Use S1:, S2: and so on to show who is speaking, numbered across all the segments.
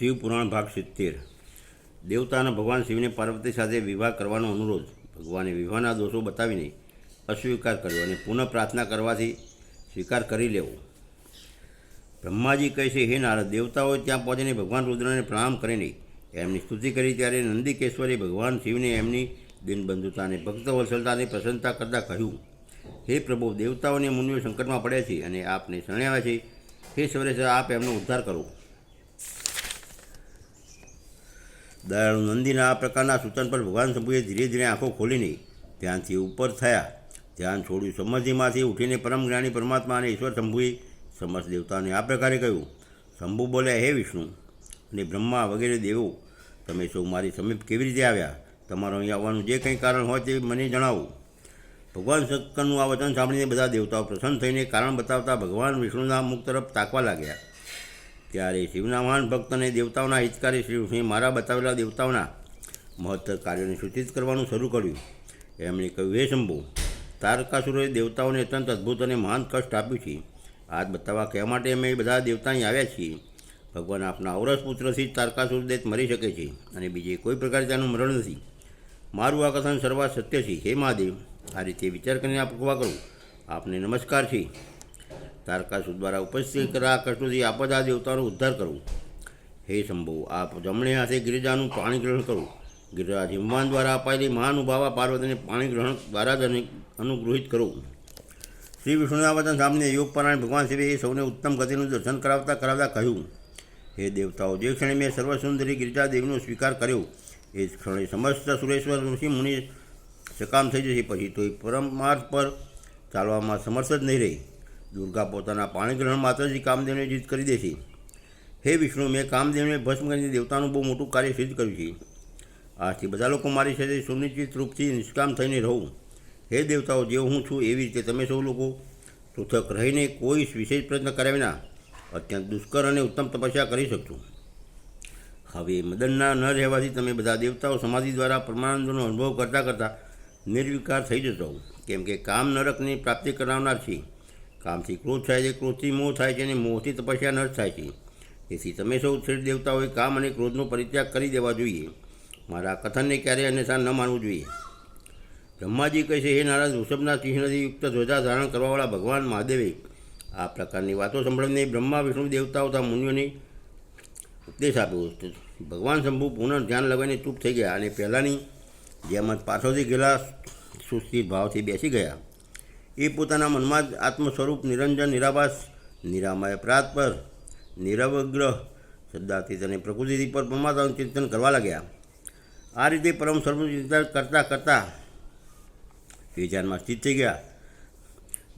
S1: શિવ પુરાણ ભાગ 70 દેવતાના ભગવાન શિવને પાર્વતી સાથે વિવાહ કરવાનો અનુરોધ. ભગવાને વિવાહના દોષો બતાવીને અસ્વીકાર કર્યો અને પુનઃ પ્રાર્થના કરવાથી સ્વીકાર કરી લેવો. બ્રહ્માજી કહે છે, હે નારદ, દેવતાઓએ ત્યાં પહોંચીને ભગવાન રુદ્રને પ્રણામ કરીને એમની સ્તુતિ કરી. ત્યારે નંદિકેશ્વરે ભગવાન શિવને એમની દિનબંધુતા અને ભક્ત વત્સલતાની પ્રશંસા કરતાં કહ્યું, હે પ્રભુ, દેવતાઓને મુનિઓ સંકટમાં પડ્યા છે અને આપને શરણે આવ્યા છે. હે સર્વેશ, આપ એમનો ઉદ્ધાર કરો. દયાળુ નંદીના આ પ્રકારના સૂચન પર ભગવાન શંભુએ ધીરે ધીરે આંખો ખોલીને ધ્યાનથી ઉપર થયા. ધ્યાન છોડ્યું. સમાધિમાંથી ઉઠીને પરમ જ્ઞાની પરમાત્મા અને ઈશ્વર શંભુએ સમસ્ત દેવતાઓને આ પ્રકારે કહ્યું. શંભુ બોલ્યા, હે વિષ્ણુ અને બ્રહ્મા વગેરે દેવો, તમે સૌ મારી સમીપ કેવી રીતે આવ્યા? તમારું અહીં આવવાનું જે કંઈ કારણ હોય તે મને જણાવો. ભગવાન શંકરનું આ વચન સાંભળીને બધા દેવતાઓ પ્રસન્ન થઈને કારણ બતાવતા ભગવાન વિષ્ણુના મુખ તરફ તાકવા લાગ્યા. ત્યારે શિવના મહાન ભક્ત અને દેવતાઓના હિતકારી શ્રી વિષ્ણુએ મારા બતાવેલા દેવતાઓના મહત્તર કાર્યોને સૂચિત કરવાનું શરૂ કર્યું. એમણે કહ્યું, હે શંભુ, તારકાસુરોએ દેવતાઓને અત્યંત અદ્ભુત અને મહાન કષ્ટ આપ્યું છે. આ બતાવવા કહેવા માટે અમે બધા દેવતા અહીં આવ્યા છીએ. ભગવાન આપના ઔરસ પુત્રથી જ તારકાસુર દૈત મરી શકે છે અને બીજે કોઈ પ્રકારે તેનું મરણ નથી. મારું આ કથન સર્વાત સત્ય છે. હે મહાદેવ, આ રીતે વિચાર કરીને આપ કૃપા કરું. આપને નમસ્કાર છે. તારકાસુર દ્વારા ઉપસ્થિત કરેલા કષ્ટોથી આપ જ આ દેવતાઓનો ઉદ્ધાર કરો. હે શંભુ, આપ જમણે હાથે ગિરિજાનું પાણી ગ્રહણ કરો. ગિરિરાજ હિમવાન દ્વારા અપાયેલી મહાનુભાવા પાર્વતીને પાણી ગ્રહણ દ્વારા જ અનુગ્રહિત કરો. શ્રી વિષ્ણુના વચન સાંભળીને યોગપરાયણ ભગવાન શિવે એ સૌને ઉત્તમ ગતિનું દર્શન કરાવતા કહ્યું, હે દેવતાઓ, જે ક્ષણે મેં સર્વસુંદરી ગિરિજા દેવીનો સ્વીકાર કર્યો એ જ ક્ષણે સમસ્ત સુરેશ્વર ઋષિ મુનિ સકામ થઈ જશે. પછી તો એ પરમાર્થ પર ચાલવામાં સમર્થ જ નહીં રહે. દુર્ગા પોતાના પાણી ગ્રહણ માત્રથી કામદેવને જીત કરી દેશે. હે વિષ્ણુ, મેં કામદેવને ભસ્મ કરીને દેવતાનું બહુ મોટું કાર્ય સિદ્ધ કર્યું છે. આજથી બધા લોકો મારી સાથે સુનિશ્ચિત રૂપથી નિષ્કામ થઈને રહું. હે દેવતાઓ, જે હું છું એવી રીતે તમે સૌ લોકો પૃથક રહીને કોઈ વિશેષ પ્રયત્ન કર્યા વિના અત્યંત દુષ્કર અને ઉત્તમ તપસ્યા કરી શકશો. હવે મદનના ન રહેવાથી તમે બધા દેવતાઓ સમાધિ દ્વારા પરમાનંદનો અનુભવ કરતાં કરતાં નિર્વિકાર થઈ જશો. કેમ કે કામ નરકની પ્રાપ્તિ કરાવનાર છે. કામથી ક્રોધ થાય છે, ક્રોધથી મોહ થાય છે અને મોહથી તપસ્યા નષ્ટ થાય છે. તેથી તમે સૌ શ્રેષ્ઠ દેવતાઓએ કામ અને ક્રોધનો પરિત્યાગ કરી દેવા જોઈએ. મારા કથનને ક્યારેય અન્યથા ન માનવું જોઈએ. બ્રહ્માજી કહે છે, હે નારદ, વૃષભના ચિહ્નથી યુક્ત ધ્વજા ધારણ કરવાવાળા ભગવાન મહાદેવે આ પ્રકારની વાતો સાંભળીને બ્રહ્મા વિષ્ણુ દેવતાઓ તથા મુનિઓને ઉપદેશ આપ્યો. ભગવાન શંભુ પુનઃ ધ્યાન લગાવીને ચૂપ થઈ ગયા અને પહેલાંની જેમ જ પાછળથી ગયેલા સુસ્થિર ભાવથી બેસી ગયા. એ પોતાના મનમાં જ આત્મ સ્વરૂપ નિરંજન, નિરાભાસ, નિરામય, પ્રાતપર, નિરવગ્રહ, સદાતીત અને પ્રકૃતિ પર પરમાત્માનું ચિંતન કરવા લાગ્યા. આ રીતે પરમ સ્વરૂપ ચિંતન કરતાં કરતાં એ ધ્યાનમાં સ્થિત થઈ ગયા.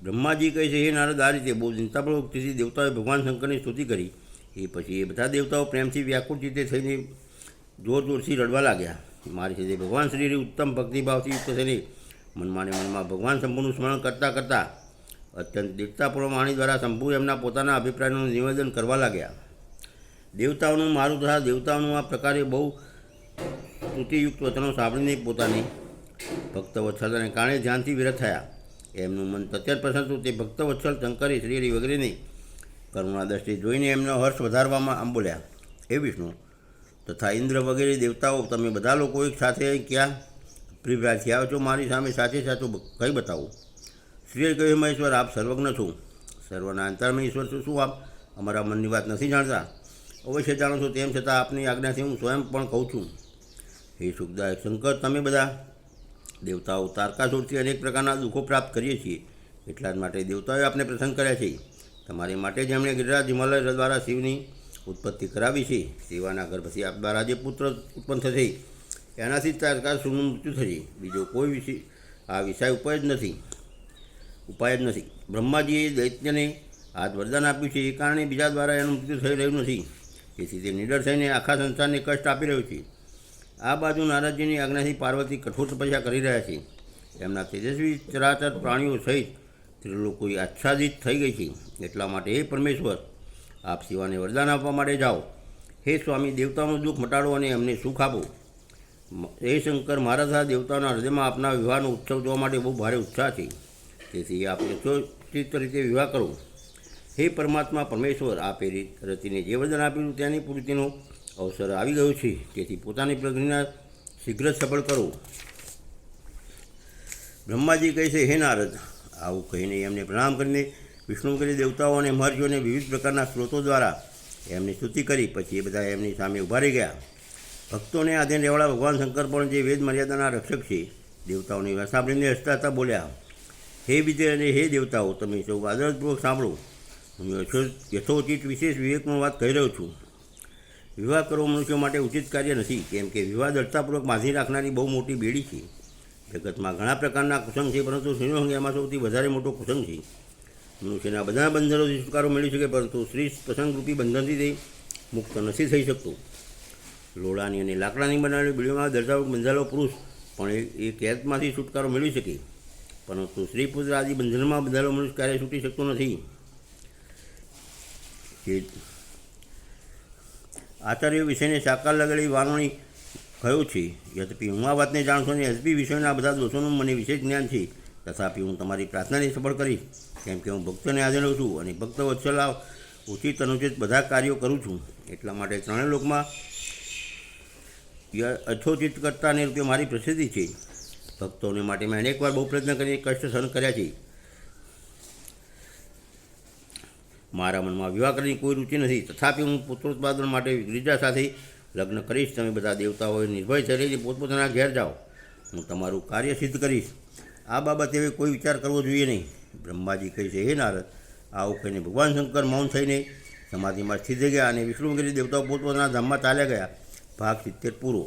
S1: બ્રહ્માજી કહે છે, હે નારદ, આ રીતે બહુ ચિંતાપૂર્વકથી દેવતાઓએ ભગવાન શંકરની સ્તુતિ કરી. એ પછી એ બધા દેવતાઓ પ્રેમથી વ્યાકુળ ચિત્તે થઈને જોર જોરથી રડવા લાગ્યા. મારી સાથે ભગવાન શ્રીની ઉત્તમ ભક્તિભાવથી યુક્ત થઈને મનમાં ને મનમાં ભગવાન શંભુનું સ્મરણ કરતાં કરતાં અત્યંત દીક્ષાપૂર્વક વાણી દ્વારા શંભુ એમના પોતાના અભિપ્રાયનું નિવેદન કરવા લાગ્યા. દેવતાઓનું મારું તથા દેવતાઓનું આ પ્રકારે બહુ સ્તુતિયુક્ત વચનો સાંભળીને પોતાની ભક્તવત્સલતાને કારણે ધ્યાનથી વિરત થયા. એમનું મન અત્યંત પ્રસન્ન હતું. તે ભક્તવત્સલ શંકરી, શ્રીહરિ વગેરેને કરુણા દ્રષ્ટિ જોઈને એમનો હર્ષ વધારવામાં આમ બોલ્યા, હે વિષ્ણુ તથા ઇન્દ્ર વગેરે દેવતાઓ, તમે બધા લોકો એક સાથે ક્યાં અભિપ્રાયથી આવ્યો છો? મારી સામે સાચે સાચું કંઈ બતાવો. શ્રીહરિ કહ્યું, મહેશ્વર, આપ સર્વજ્ઞ છો, સર્વના અંતરમાં ઈશ્વર છો. શું આપ અમારા મનની વાત નથી જાણતા? અવશ્ય જાણો છો. તેમ છતાં આપની આજ્ઞાથી હું સ્વયં પણ કહું છું. હે સુખદાયક શંકર, તમે બધા દેવતાઓ તારકાસુરથી અનેક પ્રકારના દુઃખો પ્રાપ્ત કરીએ છીએ. એટલા જ માટે દેવતાઓએ આપને પ્રસન્ન કર્યા છે. તમારી માટે જેમણે ગિરિરાજ હિમાલય દ્વારા શિવની ઉત્પત્તિ કરાવી છે, તેવાના ગર્ભથી આપ દ્વારા જે પુત્ર ઉત્પન્ન થશે એનાથી જ તારકાસુરનું મૃત્યુ થશે. બીજો કોઈ આ ઉપાય જ નથી. બ્રહ્માજીએ દૈત્યને આ વરદાન આપ્યું છે. એ કારણે બીજા દ્વારા એનું મૃત્યુ થઈ રહ્યું નથી. તેથી તે નિડર થઈને આખા સંસારને કષ્ટ આપી રહ્યું છે. આ બાજુ નારદજીની આજ્ઞાથી પાર્વતી કઠોર તપસ્યા કરી રહ્યા છે. એમના તેજસ્વી ચરાચર પ્રાણીઓ સહિત ત્રિલોકોએ આચ્છાદિત થઈ ગઈ છે. એટલા માટે હે પરમેશ્વર, આપ શિવાને વરદાન આપવા માટે જાઓ. હે સ્વામી, દેવતાઓનું દુઃખ મટાડો અને એમને સુખ આપો. હે શંકર, મારા તથા દેવતાઓના હૃદયમાં આપના વિવાહનો ઉત્સવ જોવા માટે બહુ ભારે ઉત્સાહ છે. તેથી આપ યથોચિત રીતે વિવાહ કરો. હે પરમાત્મા પરમેશ્વર, આપે રતિને જે વરદાન આપ્યું તેની પૂર્તિનો અવસર આવી ગયો છે, તેથી પોતાની પ્રજ્ઞા શીઘ્ર જ સફળ કરો. બ્રહ્માજી કહે છે, હે નારદ. આવું કહીને એમને પ્રણામ કરીને વિષ્ણુ વગેરે દેવતાઓ અને મહર્ષિઓને વિવિધ પ્રકારના સ્ત્રોતો દ્વારા એમની સ્તુતિ કરી. પછી એ બધા એમની સામે ઊભા રહી ગયા. ભક્તોને આધીન રહેવાળા ભગવાન શંકર પણ જે વેદ મર્યાદાના રક્ષક છે, દેવતાઓની વાત સાંભળીને હસતા હતા બોલ્યા, હે વિજય અને હે દેવતાઓ, તમે સૌ આદરપૂર્વક સાંભળો. હું યથોચિત વિશેષ વિવેકમાં વાત કહી રહ્યો છું. વિવાહ કરવો મનુષ્યો માટે ઉચિત કાર્ય નથી, કેમ કે વિવાહ દઢતાપૂર્વક બાંધી રાખનારી બહુ મોટી બેડી છે. જગતમાં ઘણા પ્રકારના કુસંગ છે, પરંતુ સંયોગ એમાં સૌથી વધારે મોટો કુસંગ છે. મનુષ્યના બધા બંધનોથી છુટકારો મેળવી શકે, પરંતુ સ્ત્રી પ્રસંગરૂપી બંધનથી તે મુક્ત નથી થઈ શકતો. લોડાની અને લાકડાની બનાવેલી બીડીઓમાં બંધાયેલો પુરુષ પણ એ કેદમાંથી છુટકારો મેળવી શકે, પરંતુ સ્ત્રી પુત્ર આદિ બંધનમાં બંધાયેલો મનુષ્ય ક્યારેય છૂટી શકતો નથી. આચાર્ય વિષયને સાકાર લગાડી વારણી કહ્યું છે. યદ્યપિ હું આ વાતને જાણું છું અને યદ્યપિ વિષયોના બધા દોષોનું મને વિશેષ જ્ઞાન છે, તથાપિ હું તમારી પ્રાર્થનાને સફળ કરીશ, કેમ કે હું ભક્તને આધીન છું અને ભક્ત વત્સલા ઉચિત અનુચિત બધા કાર્યો કરું છું. એટલા માટે ત્રણેય લોકમાં યથોચિત કરતાને રૂપે મારી પ્રસિદ્ધિ છે. ભક્તોને માટે મેં અનેકવાર બહુ પ્રયત્ન કરીને કષ્ટ સહન કર્યા છે. મારા મનમાં વિવાહ કરવાની કોઈ રુચિ નથી, તથાપિ હું પુત્રોત્પાદન માટે ગિરિજા સાથે લગ્ન કરીશ. તમે બધા દેવતાઓએ નિર્ભય થઈને પોતપોતાના ઘેર જાઓ, હું તમારું કાર્ય સિદ્ધ કરીશ. આ બાબતે હવે કોઈ વિચાર કરવો જોઈએ નહીં. બ્રહ્માજી કહે છે, હે નારદ. આવું કહીને ભગવાન શંકર મૌન થઈને સમાધિમાં સ્થિત થઈ ગયા અને વિષ્ણુ વગેરે દેવતાઓ પોતપોતાના ધામમાં ચાલ્યા ગયા. ભાગ 70 પૂરો.